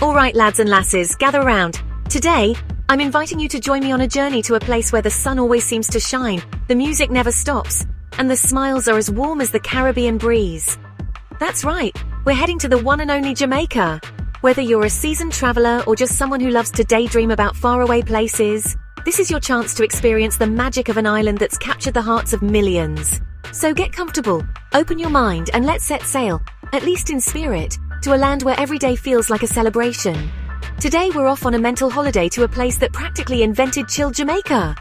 Alright lads and lasses, gather round. Today, I'm inviting you to join me on a journey to a place where the sun always seems to shine, the music never stops, and the smiles are as warm as the Caribbean breeze. That's right, we're heading to the one and only Jamaica. Whether you're a seasoned traveler or just someone who loves to daydream about faraway places, this is your chance to experience the magic of an island that's captured the hearts of millions. So get comfortable, open your mind, and let's set sail, at least in spirit, to a land where every day feels like a celebration. Today we're off on a mental holiday to a place that practically invented chilled Jamaica.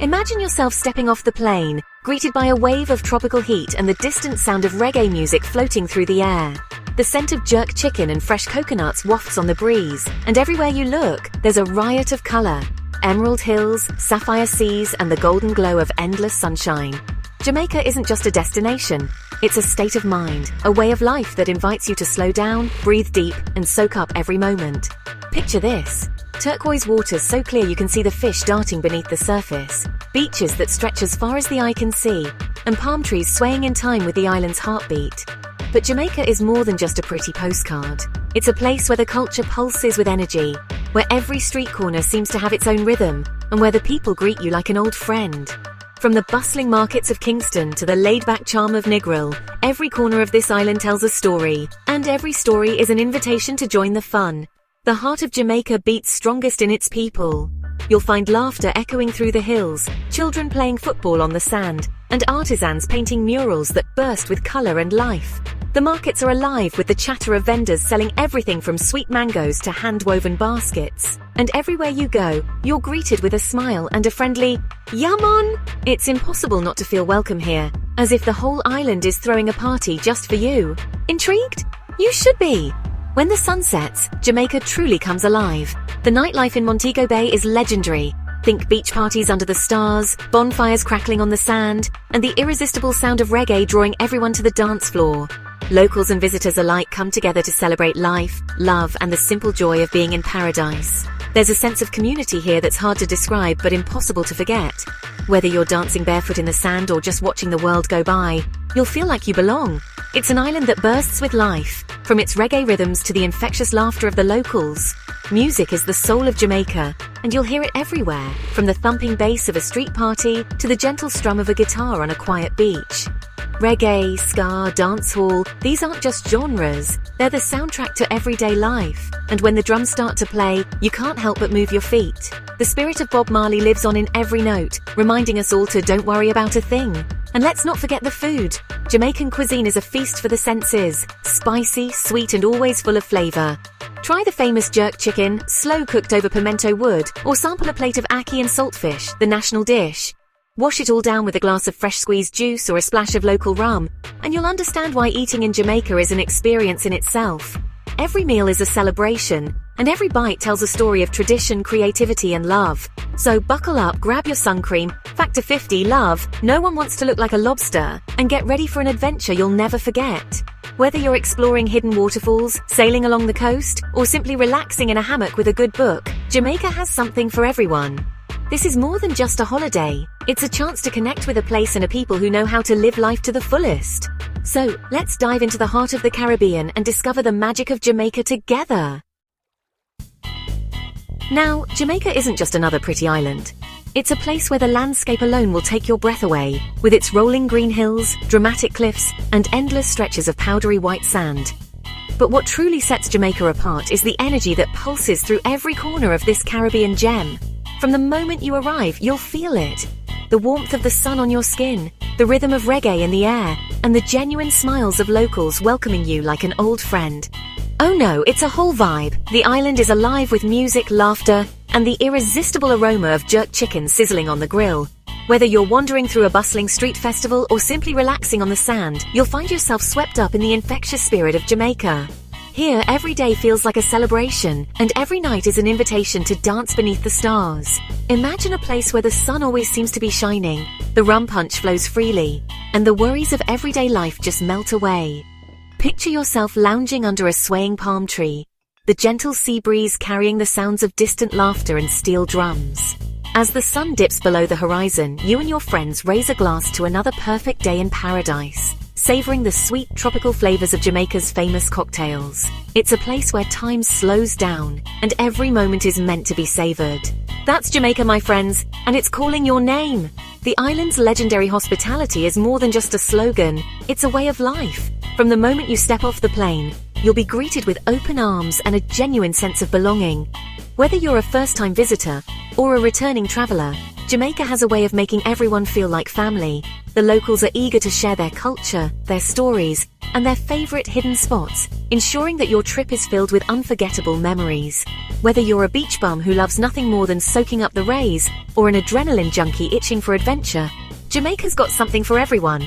Imagine yourself stepping off the plane, greeted by a wave of tropical heat and the distant sound of reggae music floating through the air. The scent of jerk chicken and fresh coconuts wafts on the breeze, and everywhere you look, there's a riot of color. Emerald hills, sapphire seas, and the golden glow of endless sunshine. Jamaica isn't just a destination, it's a state of mind, a way of life that invites you to slow down, breathe deep, and soak up every moment. Picture this. Turquoise waters so clear you can see the fish darting beneath the surface, beaches that stretch as far as the eye can see, and palm trees swaying in time with the island's heartbeat. But Jamaica is more than just a pretty postcard. It's a place where the culture pulses with energy, where every street corner seems to have its own rhythm, and where the people greet you like an old friend. From the bustling markets of Kingston to the laid-back charm of Negril, every corner of this island tells a story, and every story is an invitation to join the fun. The heart of Jamaica beats strongest in its people. You'll find laughter echoing through the hills, children playing football on the sand, and artisans painting murals that burst with color and life. The markets are alive with the chatter of vendors selling everything from sweet mangoes to hand-woven baskets. And everywhere you go, you're greeted with a smile and a friendly, "Yeah, man!" It's impossible not to feel welcome here, as if the whole island is throwing a party just for you. Intrigued? You should be! When the sun sets, Jamaica truly comes alive. The nightlife in Montego Bay is legendary. Think beach parties under the stars, bonfires crackling on the sand, and the irresistible sound of reggae drawing everyone to the dance floor. Locals and visitors alike come together to celebrate life, love, and the simple joy of being in paradise. There's a sense of community here that's hard to describe but impossible to forget. Whether you're dancing barefoot in the sand or just watching the world go by, you'll feel like you belong. It's an island that bursts with life, from its reggae rhythms to the infectious laughter of the locals. Music is the soul of Jamaica, and you'll hear it everywhere, from the thumping bass of a street party to the gentle strum of a guitar on a quiet beach. Reggae, ska, dancehall, these aren't just genres, they're the soundtrack to everyday life. And when the drums start to play, you can't help but move your feet. The spirit of Bob Marley lives on in every note, reminding us all to don't worry about a thing. And let's not forget the food. Jamaican cuisine is a feast for the senses, spicy, sweet, and always full of flavor. Try the famous jerk chicken, slow-cooked over pimento wood, or sample a plate of ackee and saltfish, the national dish. Wash it all down with a glass of fresh squeezed juice or a splash of local rum, and you'll understand why eating in Jamaica is an experience in itself. Every meal is a celebration, and every bite tells a story of tradition, creativity, and love. So buckle up, grab your sun cream, factor 50, love, no one wants to look like a lobster, and get ready for an adventure you'll never forget. Whether you're exploring hidden waterfalls, sailing along the coast, or simply relaxing in a hammock with a good book, Jamaica has something for everyone. This is more than just a holiday. It's a chance to connect with a place and a people who know how to live life to the fullest. So, let's dive into the heart of the Caribbean and discover the magic of Jamaica together. Now, Jamaica isn't just another pretty island. It's a place where the landscape alone will take your breath away, with its rolling green hills, dramatic cliffs, and endless stretches of powdery white sand. But what truly sets Jamaica apart is the energy that pulses through every corner of this Caribbean gem. From the moment you arrive, you'll feel it. The warmth of the sun on your skin, the rhythm of reggae in the air, and the genuine smiles of locals welcoming you like an old friend. Oh no, it's a whole vibe. The island is alive with music, laughter, and the irresistible aroma of jerk chicken sizzling on the grill. Whether you're wandering through a bustling street festival or simply relaxing on the sand, you'll find yourself swept up in the infectious spirit of Jamaica. Here, every day feels like a celebration, and every night is an invitation to dance beneath the stars. Imagine a place where the sun always seems to be shining, the rum punch flows freely, and the worries of everyday life just melt away. Picture yourself lounging under a swaying palm tree, the gentle sea breeze carrying the sounds of distant laughter and steel drums. As the sun dips below the horizon, you and your friends raise a glass to another perfect day in paradise. savoring the sweet tropical flavors of Jamaica's famous cocktails. It's a place where time slows down and every moment is meant to be savored. That's Jamaica, my friends, and it's calling your name. The island's legendary hospitality is more than just a slogan, it's a way of life. From the moment you step off the plane, you'll be greeted with open arms and a genuine sense of belonging. Whether you're a first-time visitor or a returning traveler, Jamaica has a way of making everyone feel like family. The locals are eager to share their culture, their stories, and their favorite hidden spots, ensuring that your trip is filled with unforgettable memories. Whether you're a beach bum who loves nothing more than soaking up the rays, or an adrenaline junkie itching for adventure, Jamaica's got something for everyone.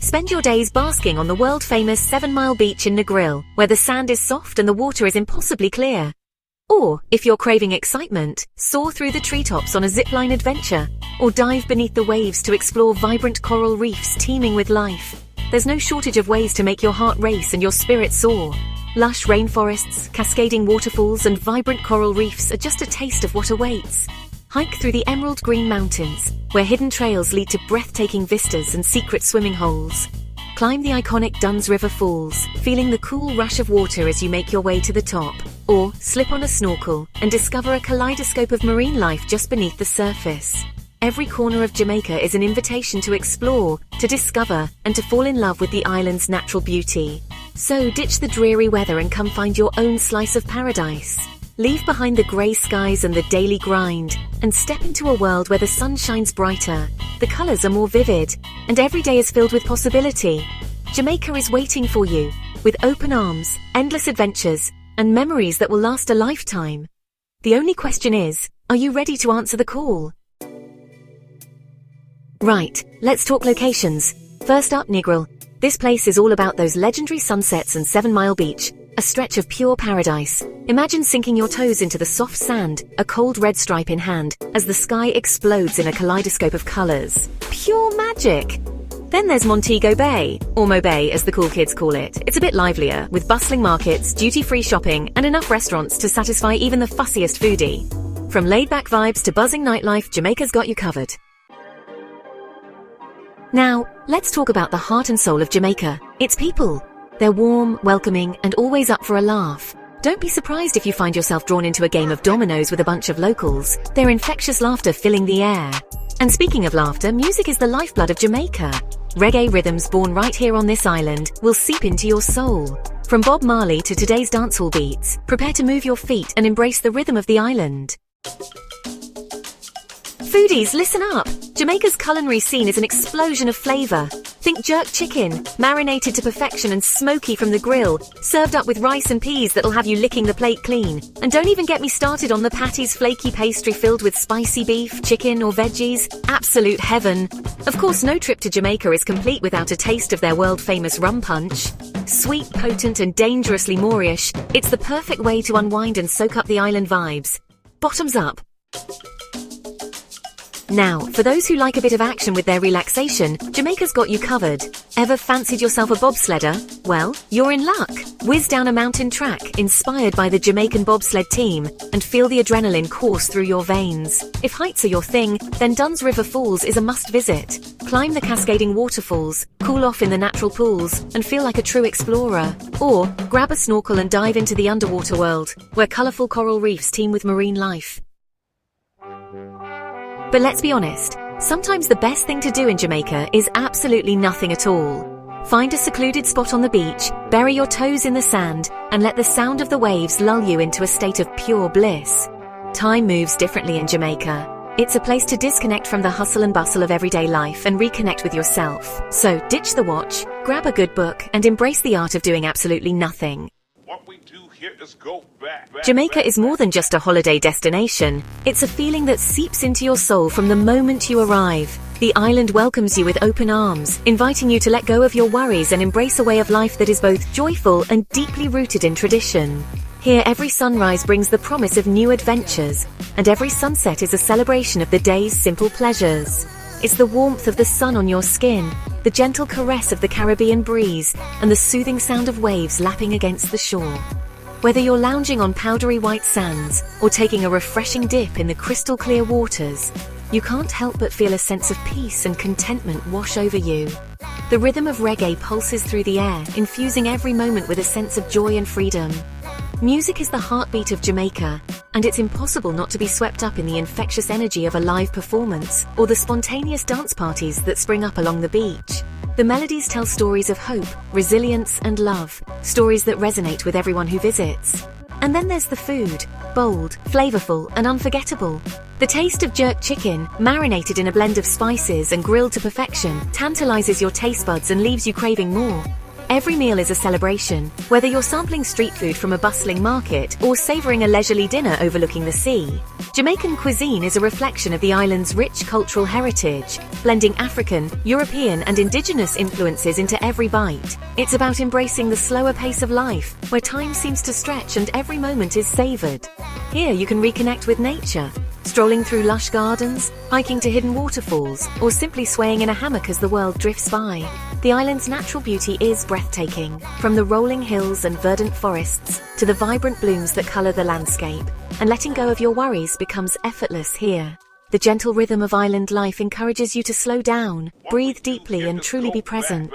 Spend your days basking on the world-famous 7-mile beach in Negril, where the sand is soft and the water is impossibly clear. Or, if you're craving excitement, soar through the treetops on a zipline adventure, or dive beneath the waves to explore vibrant coral reefs teeming with life. There's no shortage of ways to make your heart race and your spirit soar. Lush rainforests, cascading waterfalls, and vibrant coral reefs are just a taste of what awaits. Hike through the emerald green mountains, where hidden trails lead to breathtaking vistas and secret swimming holes. Climb the iconic Dunn's River Falls, feeling the cool rush of water as you make your way to the top. Or slip on a snorkel and discover a kaleidoscope of marine life just beneath the surface. Every corner of Jamaica is an invitation to explore, to discover, and to fall in love with the island's natural beauty. So ditch the dreary weather and come find your own slice of paradise. Leave behind the grey skies and the daily grind, and step into a world where the sun shines brighter, the colours are more vivid, and every day is filled with possibility. Jamaica is waiting for you, with open arms, endless adventures, and memories that will last a lifetime. The only question is, are you ready to answer the call? Right, let's talk locations. First up, Negril. This place is all about those legendary sunsets and 7-Mile Beach, a stretch of pure paradise. Imagine sinking your toes into the soft sand, a cold red stripe in hand, as the sky explodes in a kaleidoscope of colors. Pure magic! Then there's Montego Bay, or Mo Bay as the cool kids call it. It's a bit livelier, with bustling markets, duty-free shopping, and enough restaurants to satisfy even the fussiest foodie. From laid-back vibes to buzzing nightlife, Jamaica's got you covered. Now, let's talk about the heart and soul of Jamaica. Its people. They're warm, welcoming, and always up for a laugh. Don't be surprised if you find yourself drawn into a game of dominoes with a bunch of locals, their infectious laughter filling the air. And speaking of laughter, music is the lifeblood of Jamaica. Reggae rhythms born right here on this island will seep into your soul. From Bob Marley to today's dancehall beats, prepare to move your feet and embrace the rhythm of the island. Foodies, listen up! Jamaica's culinary scene is an explosion of flavour. Think jerk chicken, marinated to perfection and smoky from the grill, served up with rice and peas that'll have you licking the plate clean. And don't even get me started on the patty's flaky pastry filled with spicy beef, chicken or veggies. Absolute heaven. Of course, no trip to Jamaica is complete without a taste of their world-famous rum punch. Sweet, potent and dangerously moreish, it's the perfect way to unwind and soak up the island vibes. Bottoms up. Now, for those who like a bit of action with their relaxation, Jamaica's got you covered. Ever fancied yourself a bobsledder? Well, you're in luck. Whiz down a mountain track inspired by the Jamaican bobsled team and feel the adrenaline course through your veins. If heights are your thing, then Dunn's River Falls is a must-visit. Climb the cascading waterfalls, cool off in the natural pools, and feel like a true explorer. Or, grab a snorkel and dive into the underwater world, where colourful coral reefs teem with marine life. But let's be honest, sometimes the best thing to do in Jamaica is absolutely nothing at all. Find a secluded spot on the beach, bury your toes in the sand, and let the sound of the waves lull you into a state of pure bliss. Time moves differently in Jamaica. It's a place to disconnect from the hustle and bustle of everyday life and reconnect with yourself. So ditch the watch, grab a good book, and embrace the art of doing absolutely nothing. What we do here is go back. Jamaica is more than just a holiday destination. It's a feeling that seeps into your soul from the moment you arrive. The island welcomes you with open arms, inviting you to let go of your worries and embrace a way of life that is both joyful and deeply rooted in tradition. Here, every sunrise brings the promise of new adventures, and every sunset is a celebration of the day's simple pleasures. It's the warmth of the sun on your skin, the gentle caress of the Caribbean breeze, and the soothing sound of waves lapping against the shore. Whether you're lounging on powdery white sands or taking a refreshing dip in the crystal clear waters, you can't help but feel a sense of peace and contentment wash over you. The The rhythm of reggae pulses through the air, infusing every moment with a sense of joy and freedom. Music is the heartbeat of Jamaica, and it's impossible not to be swept up in the infectious energy of a live performance or the spontaneous dance parties that spring up along the beach. The melodies tell stories of hope, resilience, and love, stories that resonate with everyone who visits. And then there's the food, bold, flavorful, and unforgettable. The taste of jerk chicken, marinated in a blend of spices and grilled to perfection, tantalizes your taste buds and leaves you craving more. Every meal is a celebration, whether you're sampling street food from a bustling market or savoring a leisurely dinner overlooking the sea. Jamaican cuisine is a reflection of the island's rich cultural heritage, blending African, European, and indigenous influences into every bite. It's about embracing the slower pace of life, where time seems to stretch and every moment is savored. Here you can reconnect with nature, strolling through lush gardens, hiking to hidden waterfalls, or simply swaying in a hammock as the world drifts by. The island's natural beauty is breathtaking, from the rolling hills and verdant forests to the vibrant blooms that color the landscape, and letting go of your worries becomes effortless here. The gentle rhythm of island life encourages you to slow down, breathe deeply, and truly be present.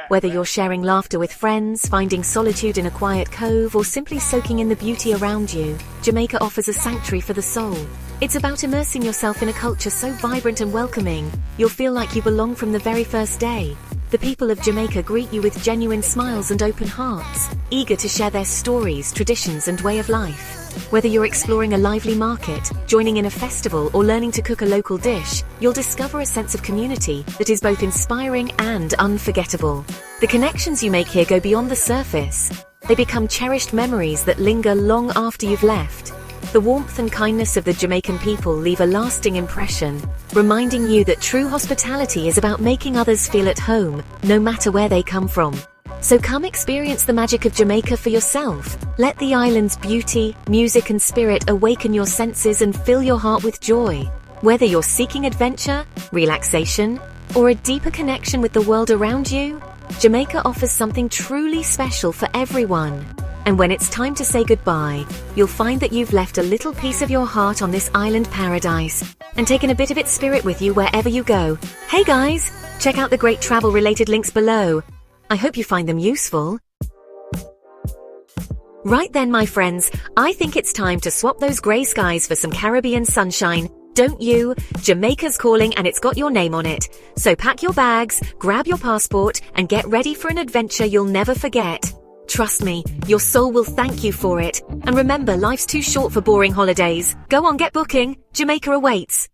Whether you're sharing laughter with friends, finding solitude in a quiet cove, or simply soaking in the beauty around you, Jamaica offers a sanctuary for the soul. It's about immersing yourself in a culture so vibrant and welcoming, you'll feel like you belong from the very first day. The people of Jamaica greet you with genuine smiles and open hearts, eager to share their stories, traditions, and way of life. Whether you're exploring a lively market, joining in a festival, or learning to cook a local dish, you'll discover a sense of community that is both inspiring and unforgettable. The connections you make here go beyond the surface. They become cherished memories that linger long after you've left. The warmth and kindness of the Jamaican people leave a lasting impression, reminding you that true hospitality is about making others feel at home, no matter where they come from. So come experience the magic of Jamaica for yourself. Let the island's beauty, music, and spirit awaken your senses and fill your heart with joy. Whether you're seeking adventure, relaxation, or a deeper connection with the world around you, Jamaica offers something truly special for everyone. And when it's time to say goodbye, you'll find that you've left a little piece of your heart on this island paradise and taken a bit of its spirit with you wherever you go. Hey guys, check out the great travel-related links below. I hope you find them useful. Right then, my friends, I think it's time to swap those grey skies for some Caribbean sunshine. Don't you? Jamaica's calling and it's got your name on it. So pack your bags, grab your passport, and get ready for an adventure you'll never forget. Trust me, your soul will thank you for it. And remember, life's too short for boring holidays. Go on, get booking. Jamaica awaits.